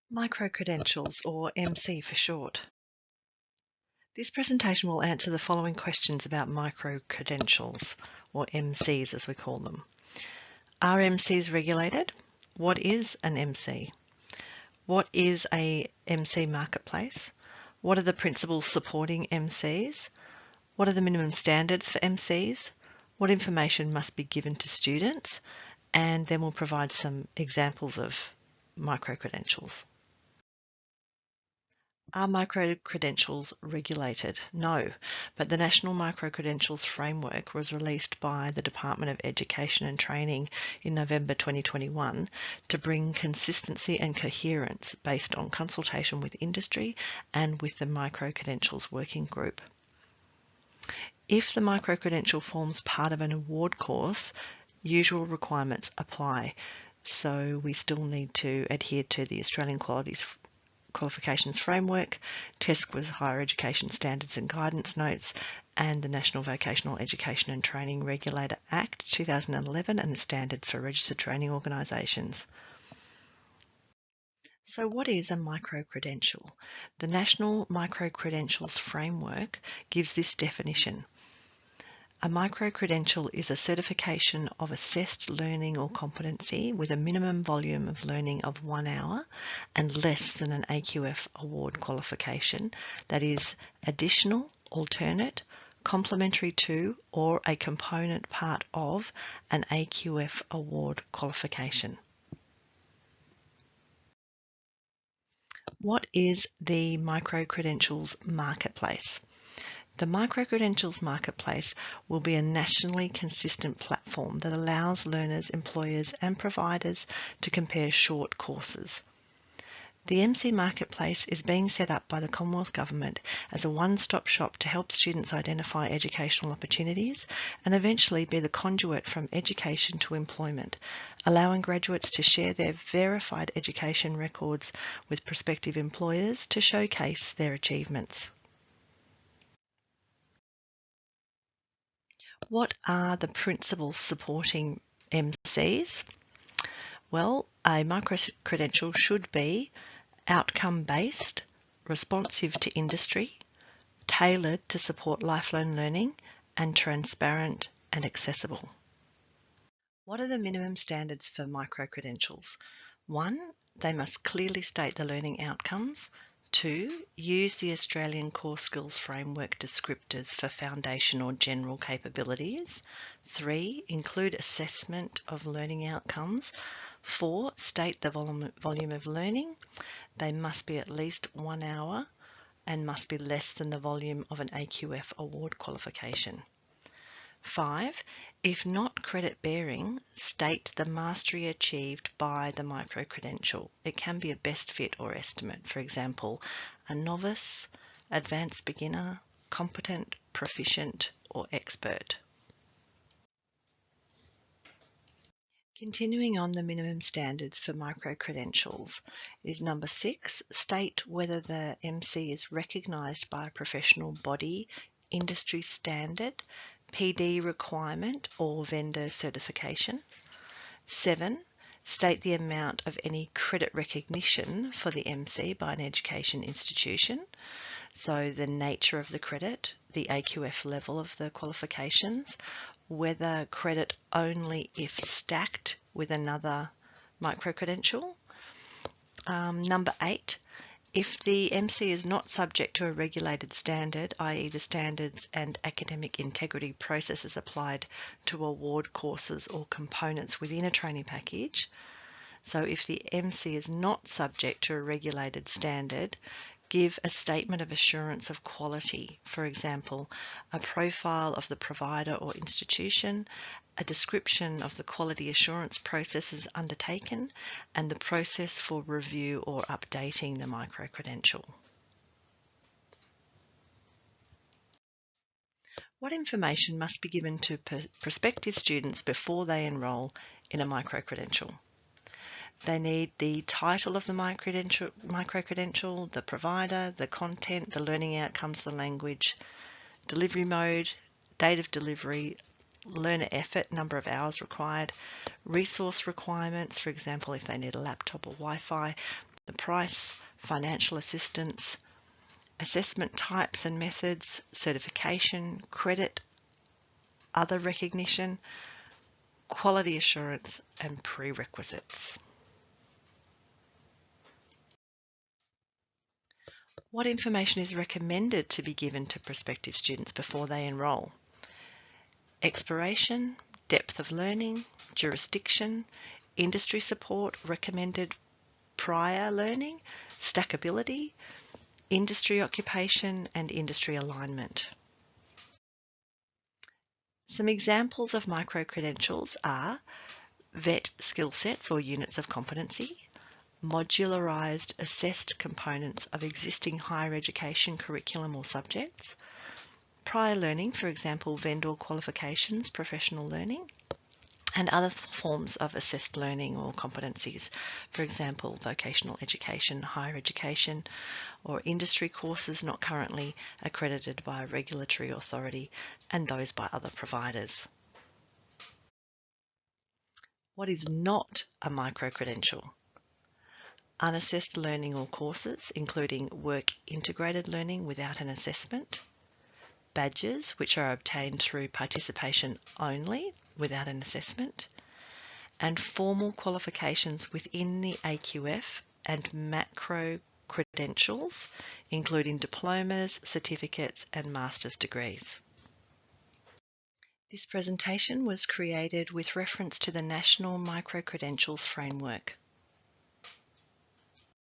Micro-credentials, or MC for short. This presentation will answer the following questions about micro-credentials, or MCs as we call them. Are MCs regulated? What is an MC? What is a MC marketplace? What are the principles supporting MCs? What are the minimum standards for MCs? What information must be given to students? And then we'll provide some examples of micro-credentials. Are micro-credentials regulated? No, but the National Micro-Credentials Framework was released by the Department of Education and Training in November 2021 to bring consistency and coherence based on consultation with industry and with the Micro-Credentials Working Group. If the micro-credential forms part of an award course, usual requirements apply. So we still need to adhere to the Australian Qualifications Framework, TESC with Higher Education Standards and Guidance Notes, and the National Vocational Education and Training Regulator Act 2011 and the Standards for Registered Training Organisations. So what is a micro-credential? The National Micro-Credentials Framework gives this definition. A micro-credential is a certification of assessed learning or competency with a minimum volume of learning of 1 hour and less than an AQF award qualification that is additional, alternate, complementary to, or a component part of an AQF award qualification. What is the micro-credentials marketplace? The Micro-Credentials Marketplace will be a nationally consistent platform that allows learners, employers and providers to compare short courses. The MC Marketplace is being set up by the Commonwealth Government as a one-stop shop to help students identify educational opportunities and eventually be the conduit from education to employment, allowing graduates to share their verified education records with prospective employers to showcase their achievements. What are the principles supporting MCs? Well, a micro-credential should be outcome-based, responsive to industry, tailored to support lifelong learning, and transparent and accessible. What are the minimum standards for micro-credentials? 1, they must clearly state the learning outcomes. 2, use the Australian Core Skills Framework descriptors for foundation or general capabilities. 3, include assessment of learning outcomes. 4, state the volume of learning. They must be at least 1 hour and must be less than the volume of an AQF award qualification. 5, if not credit bearing, state the mastery achieved by the micro-credential. It can be a best fit or estimate, for example, a novice, advanced beginner, competent, proficient, or expert. Continuing on the minimum standards for micro-credentials is number 6, state whether the MC is recognised by a professional body, industry standard, PD requirement or vendor certification. 7, state the amount of any credit recognition for the MC by an education institution. So the nature of the credit, the AQF level of the qualifications, whether credit only if stacked with another micro-credential. Number 8, if the MC is not subject to a regulated standard, i.e. the standards and academic integrity processes applied to award courses or components within a training package, so if the MC is not subject to a regulated standard, give a statement of assurance of quality, for example, a profile of the provider or institution, a description of the quality assurance processes undertaken, and the process for review or updating the micro-credential. What information must be given to prospective students before they enrol in a micro-credential? They need the title of the micro-credential, the provider, the content, the learning outcomes, the language, delivery mode, date of delivery, learner effort, number of hours required, resource requirements, for example, if they need a laptop or Wi-Fi, the price, financial assistance, assessment types and methods, certification, credit, other recognition, quality assurance, and prerequisites. What information is recommended to be given to prospective students before they enrol? Expiration, depth of learning, jurisdiction, industry support, recommended prior learning, stackability, industry occupation, and industry alignment. Some examples of micro-credentials are VET skill sets or units of competency, modularised assessed components of existing higher education curriculum or subjects, prior learning, for example, vendor qualifications, professional learning, and other forms of assessed learning or competencies, for example, vocational education, higher education, or industry courses not currently accredited by a regulatory authority, and those by other providers. What is not a micro-credential? Unassessed learning or courses, including work integrated learning without an assessment, badges which are obtained through participation only without an assessment, and formal qualifications within the AQF and macro credentials, including diplomas, certificates, and master's degrees. This presentation was created with reference to the National Micro-Credentials Framework.